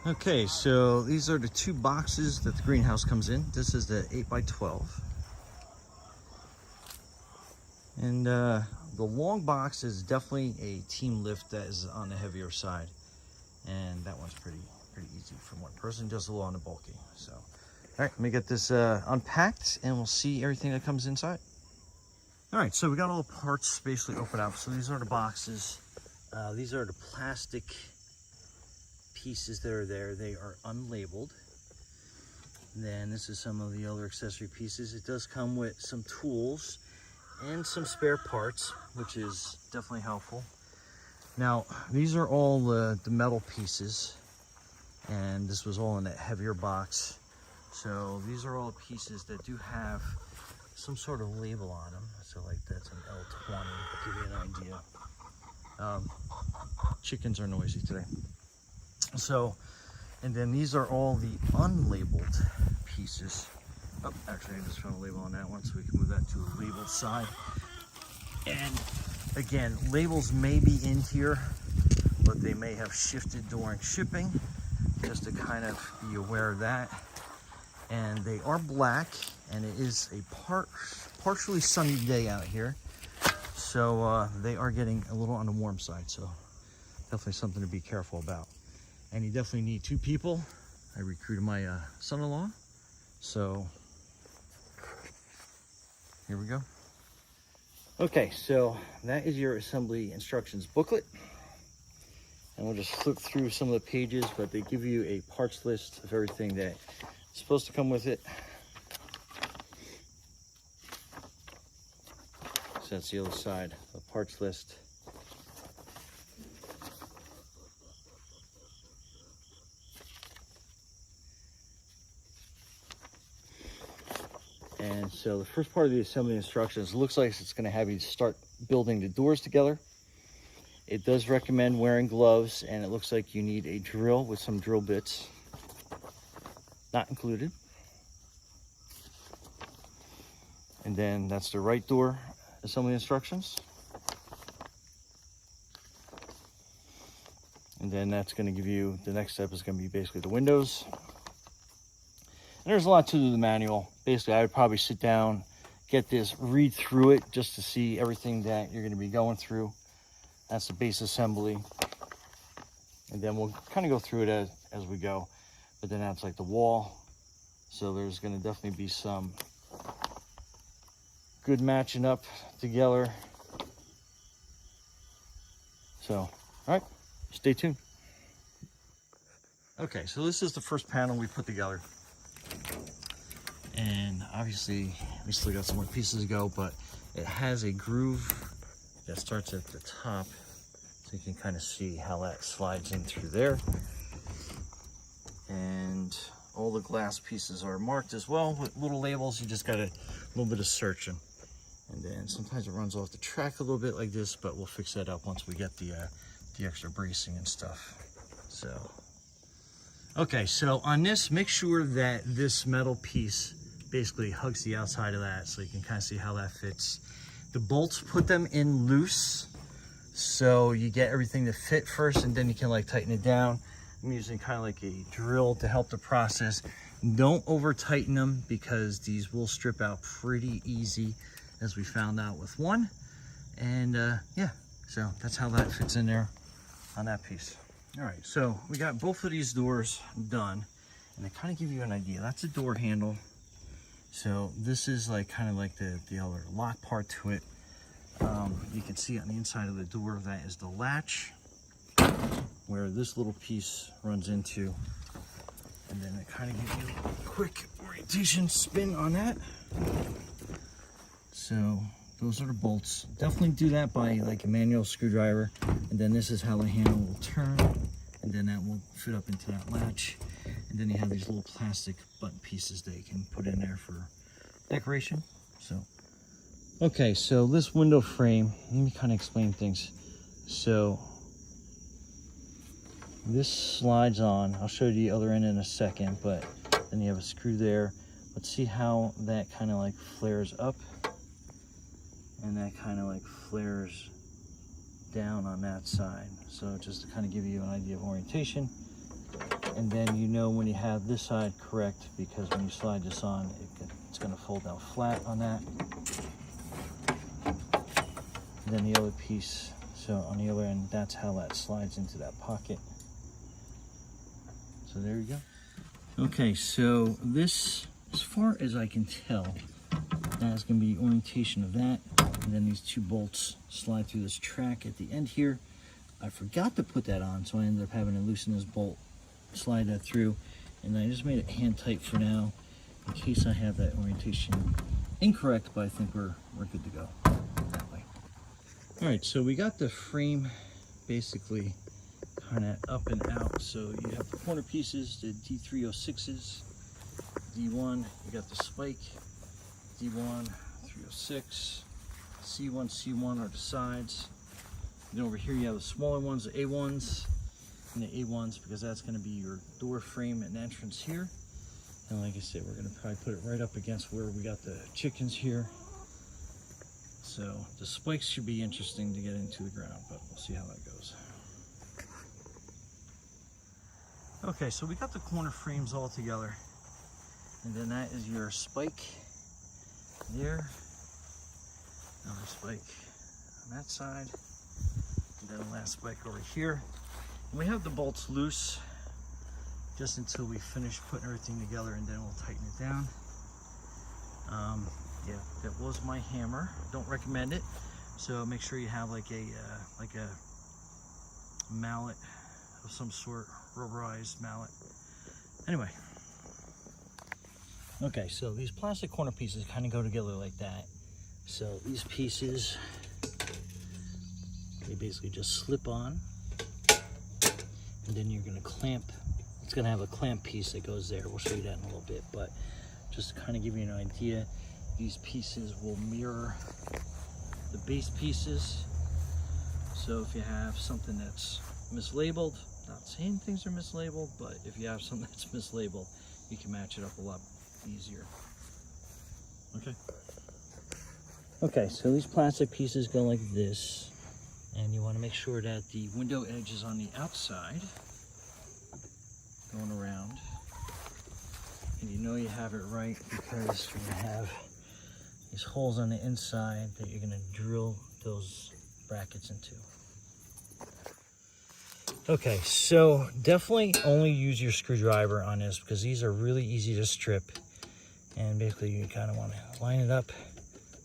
Okay, so these are the two boxes that the greenhouse comes in. This is the 8x12. And the long box is definitely a team lift that is on the heavier side. And that one's pretty easy for one person, just a little on the bulky. So, all right, let me get this unpacked and we'll see everything that comes inside. All right, so we got all the parts basically opened up. So these are the boxes. These are the plastic pieces that are there. They are unlabeled. And then this is some of the other accessory pieces. It does come with some tools and some spare parts, which is definitely helpful. Now, these are all the metal pieces, and this was all in that heavier box. So these are all pieces that do have some sort of label on them. So like that's an L20, to give you an idea. Chickens are noisy today. So, and then these are all the unlabeled pieces. Oh, actually I just found a label on that one, so we can move that to the labeled side. And again, labels may be in here, but they may have shifted during shipping, just to kind of be aware of that. And they are black, and it is a partially sunny day out here. So they are getting a little on the warm side, so definitely something to be careful about. And you definitely need two people. I recruited my son-in-law, so here we go. Okay, so that is your assembly instructions booklet. And we'll just flip through some of the pages, but they give you a parts list of everything that's supposed to come with it. So that's the other side, the parts list. And so the first part of the assembly instructions looks like it's going to have you start building the doors together. It does recommend wearing gloves, and it looks like you need a drill with some drill bits. Not included. And then that's the right door assembly instructions. And then that's going to give you, the next step is going to be basically the windows. And there's a lot to the manual. Basically, I would probably sit down, get this, read through it just to see everything that you're going to be going through. That's the base assembly. And then we'll kind of go through it as we go. But then that's like the wall. So there's going to definitely be some good matching up together. So, all right, stay tuned. Okay, so this is the first panel we put together. And obviously we still got some more pieces to go, but it has a groove that starts at the top, so you can kind of see how that slides in through there. And all the glass pieces are marked as well with little labels. You just got a little bit of searching. And then sometimes it runs off the track a little bit like this, but we'll fix that up once we get the extra bracing and stuff. So, okay, so on this, make sure that this metal piece basically hugs the outside of that, so you can kind of see how that fits. The bolts, put them in loose, so you get everything to fit first, and then you can like tighten it down. I'm using kind of like a drill to help the process. Don't over tighten them, because these will strip out pretty easy, as we found out with one. And yeah, so that's how that fits in there on that piece. All right, so we got both of these doors done, and they kind of give you an idea. That's a door handle. So this is like kind of like the other lock part to it. You can see on the inside of the door, that is the latch, where this little piece runs into. And then it kind of gives you a quick orientation spin on that. So those are the bolts. Definitely do that by like a manual screwdriver. And then this is how the handle will turn. And then that will fit up into that latch. And then you have these little plastic button pieces that you can put in there for decoration. So, okay, so this window frame, let me kind of explain things. So this slides on. I'll show you the other end in a second, but then you have a screw there. Let's see how that kind of like flares up, and that kind of like flares down on that side. So just to kind of give you an idea of orientation. And then you know when you have this side correct, because when you slide this on, it's going to fold down flat on that. And then the other piece, so on the other end, that's how that slides into that pocket. So there you go. Okay, so this, as far as I can tell, that's going to be the orientation of that. And then these two bolts slide through this track at the end here. I forgot to put that on, so I ended up having to loosen this bolt, slide that through, and I just made it hand tight for now in case I have that orientation incorrect, but I think we're good to go that way. All right, so we got the frame basically kind of up and out. So you have the corner pieces, the D306s, D1, you got the spike, D1, 306, C1, C1 are the sides. Then over here you have the smaller ones, the A1s, and the A1s, because that's going to be your door frame and entrance here. And like I said, we're going to probably put it right up against where we got the chickens here. So the spikes should be interesting to get into the ground, but we'll see how that goes. Okay, so we got the corner frames all together, and then that is your spike there, another spike on that side, and then the last spike over here. And we have the bolts loose just until we finish putting everything together, and then we'll tighten it down. Yeah, that was my hammer. Don't recommend it. So make sure you have like a mallet of some sort, rubberized mallet. Anyway. Okay, so these plastic corner pieces kind of go together like that. So these pieces, they basically just slip on, and then you're gonna clamp. It's gonna have a clamp piece that goes there. We'll show you that in a little bit, but just to kind of give you an idea, these pieces will mirror the base pieces. So if you have something that's mislabeled, not saying things are mislabeled, but if you have something that's mislabeled, you can match it up a lot easier. Okay, so these plastic pieces go like this, and you want to make sure that the window edge is on the outside, going around, and you know you have it right because you're going to have these holes on the inside that you're going to drill those brackets into. Okay, so definitely only use your screwdriver on this because these are really easy to strip. And basically you kind of want to line it up,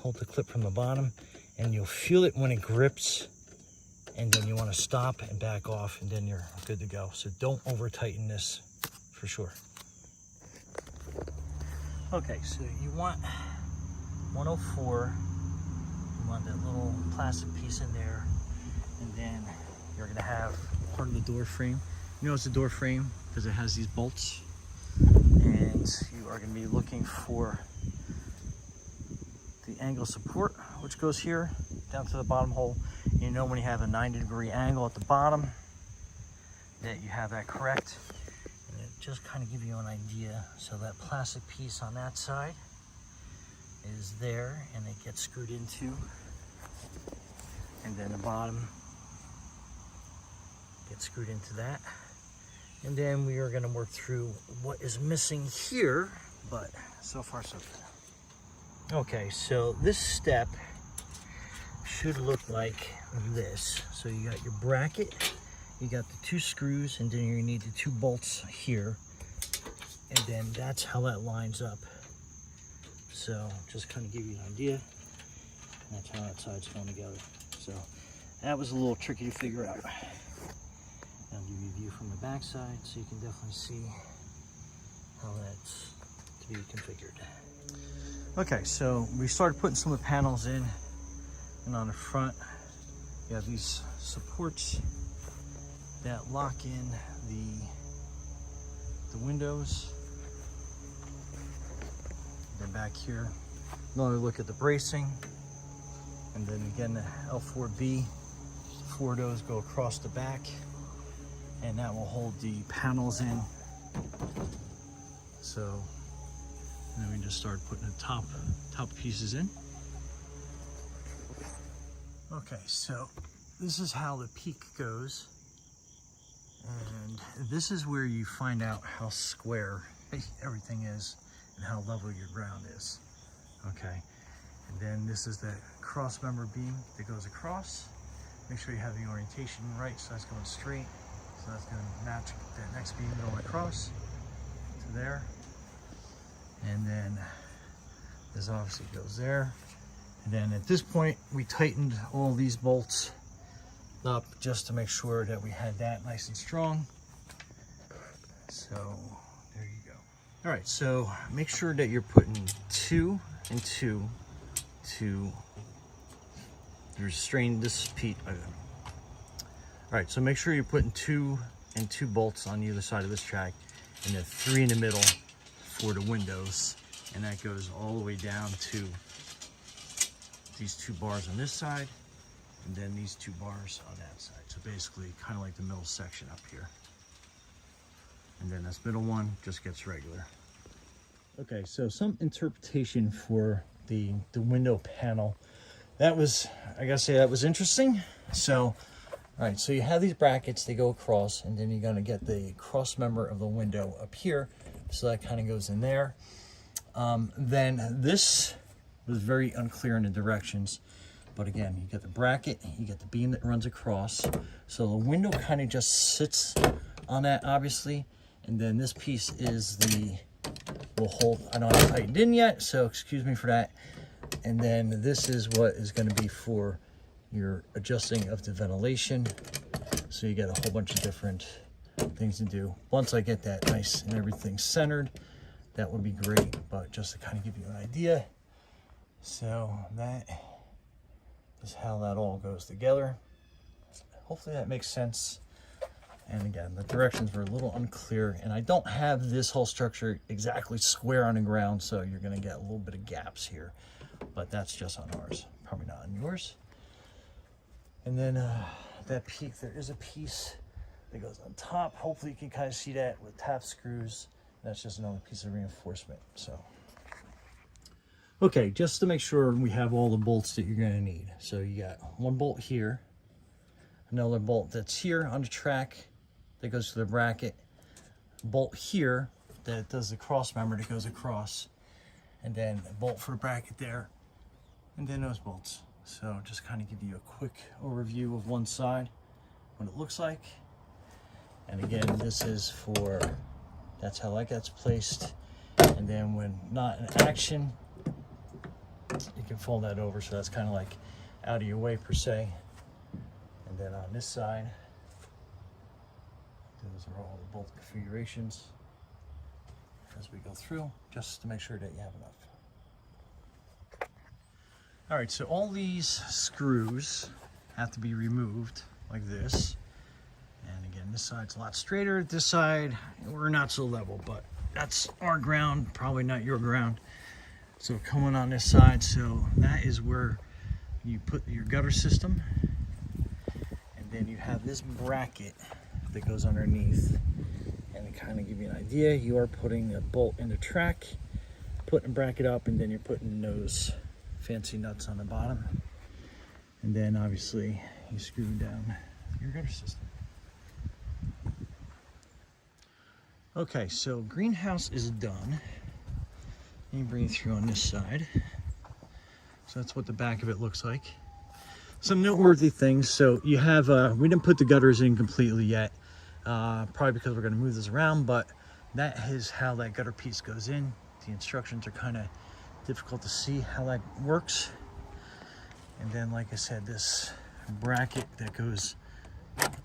hold the clip from the bottom, and you'll feel it when it grips. And then you want to stop and back off, and then you're good to go. So don't over tighten this for sure. Okay, so you want 104, you want that little plastic piece in there, and then you're going to have part of the door frame. You know it's a door frame because it has these bolts, and you are going to be looking for the angle support, which goes here down to the bottom hole. You know when you have a 90-degree angle at the bottom that you have that correct, and it just kind of give you an idea. So that plastic piece on that side is there, and it gets screwed into, and then the bottom gets screwed into that. And then we are going to work through what is missing here, but so far so good. Okay, so this step should look like this. So you got your bracket, you got the two screws, and then you need the two bolts here, and then that's how that lines up. So just kind of give you an idea, and that's how that side's going together. So that was a little tricky to figure out. I'll give you a view from the back side so you can definitely see how that's to be configured. Okay, so we started putting some of the panels in, and on the front you have these supports that lock in the windows. Then back here, another look at the bracing, and then again the L4B, 4 of those go across the back, and that will hold the panels in. So, and then we just start putting the top pieces in. Okay, so this is how the peak goes. And this is where you find out how square everything is and how level your ground is. Okay, and then this is the cross member beam that goes across. Make sure you have the orientation right, so that's going straight. So that's going to match that next beam going across to there. And then this obviously goes there. And then at this point, we tightened all these bolts up just to make sure that we had that nice and strong. So there you go. All right, so make sure that you're putting 2 and 2 to restrain this piece. All right, so make sure you're putting 2 and 2 bolts on either side of this track, and then 3 in the middle for the windows, and that goes all the way down to these 2 bars on this side, and then these 2 bars on that side. So basically, kind of like the middle section up here. And then this middle one just gets regular. Okay, so some interpretation for the window panel. That was, I gotta say, that was interesting. So, all right, so you have these brackets, they go across, and then you're gonna get the cross member of the window up here. So that kind of goes in there. Then this was very unclear in the directions. But again, you get the bracket, you get the beam that runs across. So the window kind of just sits on that, obviously. And then this piece is will hold, I don't have it tightened in yet, so excuse me for that. And then this is what is going to be for your adjusting of the ventilation. So you get a whole bunch of different things to do. Once I get that nice and everything centered, that would be great. But just to kind of give you an idea. So that is how that all goes together. Hopefully that makes sense. And again, the directions were a little unclear, and I don't have this whole structure exactly square on the ground, so you're going to get a little bit of gaps here, but that's just on ours, probably not on yours. And then that peak, there is a piece that goes on top. Hopefully you can kind of see that with tap screws. That's just another piece of reinforcement. So okay, just to make sure we have all the bolts that you're going to need. So you got 1 bolt here, another bolt that's here on the track that goes to the bracket, bolt here that does the cross member that goes across, and then a bolt for the bracket there, and then those bolts. So just kind of give you a quick overview of one side, what it looks like. And again, this is for, that's how that gets placed. And then when not in action, you can fold that over, so that's kind of like out of your way per se. And then on this side, those are all the bolt configurations as we go through, just to make sure that you have enough. All right, so all these screws have to be removed like this. And again, this side's a lot straighter. This side, we're not so level, but that's our ground, probably not your ground. So coming on this side, so that is where you put your gutter system. And then you have this bracket that goes underneath. And to kind of give you an idea, you are putting a bolt in the track, putting a bracket up, and then you're putting those fancy nuts on the bottom. And then obviously you screw down your gutter system. Okay, so greenhouse is done. Let me bring it through on this side. So that's what the back of it looks like. Some noteworthy things. So you have, we didn't put the gutters in completely yet, probably because we're going to move this around, but that is how that gutter piece goes in. The instructions are kind of difficult to see how that works. And then, like I said, this bracket that goes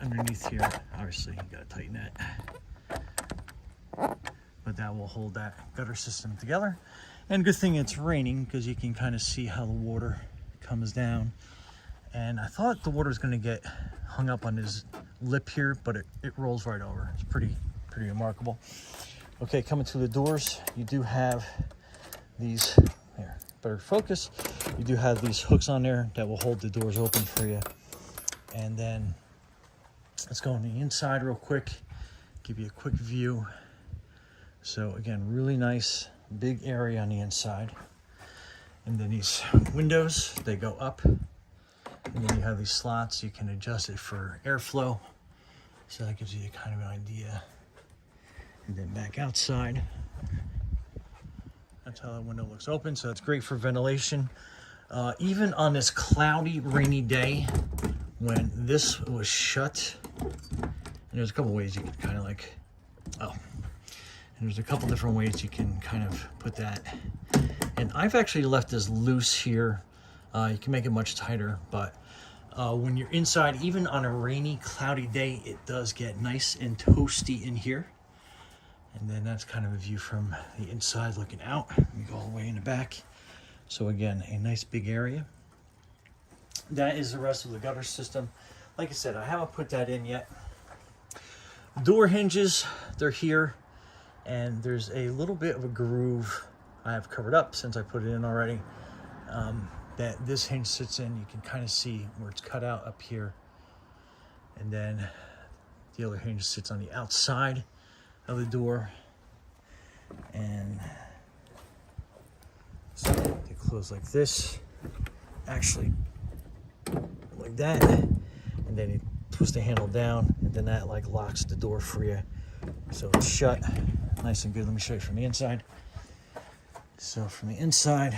underneath here, obviously you got to tighten that. But that will hold that gutter system together. And good thing it's raining, because you can kind of see how the water comes down. And I thought the water was going to get hung up on this lip here, but it rolls right over. It's pretty remarkable. Okay, coming to the doors, you do have these, here, better focus. You do have these hooks on there that will hold the doors open for you. And then let's go on the inside real quick, give you a quick view. So again, really nice big area on the inside. And then these windows, they go up. And then you have these slots, you can adjust it for airflow. So that gives you kind of an idea. And then back outside, that's how that window looks open. So that's great for ventilation. Even on this cloudy, rainy day, when this was shut, and there's a couple ways you can kind of like, and there's a couple different ways you can kind of put that. And I've actually left this loose here. You can make it much tighter, but when you're inside, even on a rainy, cloudy day, it does get nice and toasty in here. And then that's kind of a view from the inside looking out. We go all the way in the back. So again, a nice big area. That is the rest of the gutter system. Like I said, I haven't put that in yet. Door hinges, they're here. And there's a little bit of a groove I have covered up since I put it in already. That this hinge sits in. You can kind of see where it's cut out up here. And then the other hinge sits on the outside of the door, and so they close like this, actually like that, and then you twist the handle down, and then that like locks the door for you, so it's shut nice and good. Let me show you from the inside. So from the inside,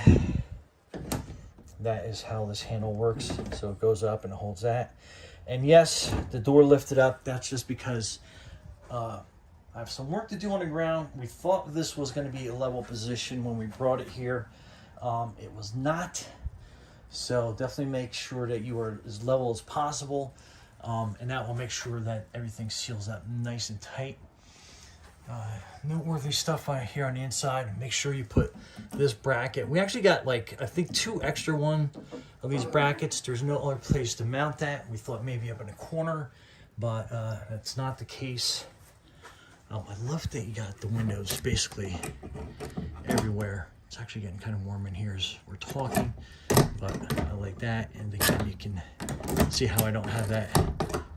that is how this handle works. So it goes up and it holds that, and yes, the door lifted up. That's just because I have some work to do on the ground. We thought this was going to be a level position when we brought it here. It was not. So definitely make sure that you are as level as possible. And that will make sure that everything seals up nice and tight. Noteworthy stuff here on the inside. Make sure you put this bracket. We actually got like, I think 2 extra one of these brackets. There's no other place to mount that. We thought maybe up in a corner, but that's not the case. I love that you got the windows basically everywhere. It's actually getting kind of warm in here as we're talking, but I like that. And again, you can see how I don't have that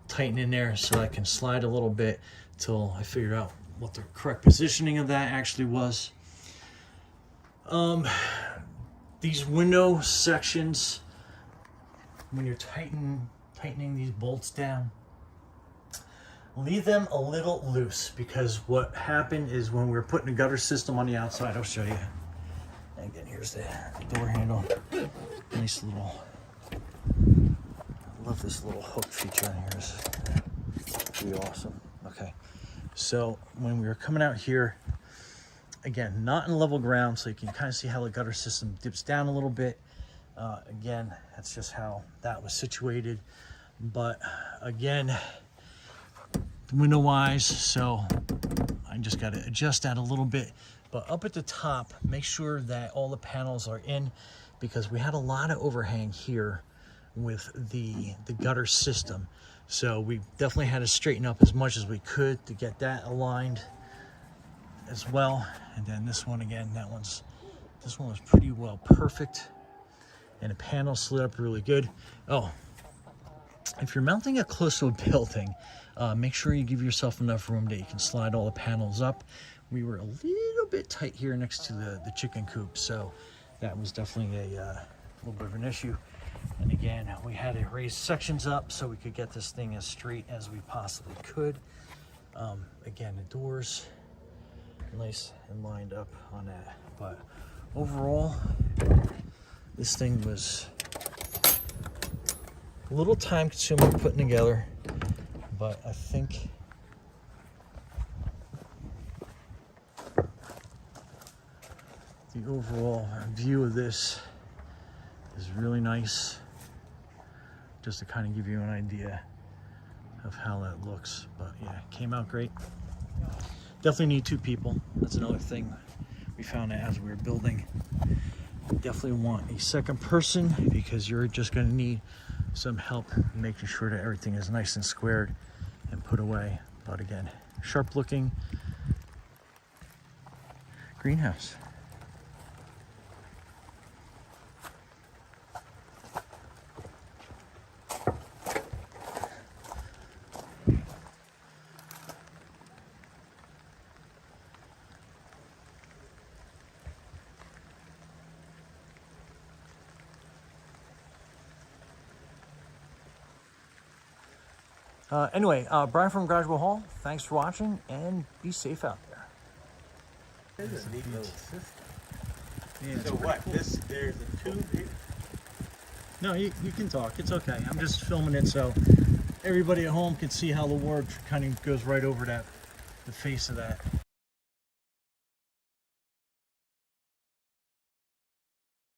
tighten in there, so I can slide a little bit till I figure out what the correct positioning of that actually was. These window sections, when you're tightening these bolts down, leave them a little loose, because what happened is when we were putting the gutter system on the outside, I'll show you. Again, here's the door handle. Nice little, I love this little hook feature in here. It's pretty awesome. Okay, so when we were coming out here, again, not in level ground, so you can kind of see how the gutter system dips down a little bit. Again, that's just how that was situated. But again, window wise, so I just got to adjust that a little bit. But up at the top, make sure that all the panels are in, because we had a lot of overhang here with the gutter system. So we definitely had to straighten up as much as we could to get that aligned as well. And then this one again, this one was pretty well perfect, and the panel slid up really good. Oh, if you're mounting it close to a building, make sure you give yourself enough room that you can slide all the panels up. We were a little bit tight here next to the chicken coop, so that was definitely a little bit of an issue. And again, we had to raise sections up so we could get this thing as straight as we possibly could. Again, the doors nice and lined up on that. But overall, this thing was a little time consuming putting together, but I think the overall view of this is really nice, just to kind of give you an idea of how that looks. But yeah, it came out great. Definitely need 2 people. That's another thing we found out as we were building. Definitely want a second person, because you're just going to need some help making sure that everything is nice and squared and put away. But again, sharp looking greenhouse. Anyway, Brian from Graduate Hall, thanks for watching, and be safe out there. It's a neat little system. Yeah, So what? There's a tube here? No, you can talk. It's okay. I'm just filming it so everybody at home can see how the water kind of goes right over the face of that.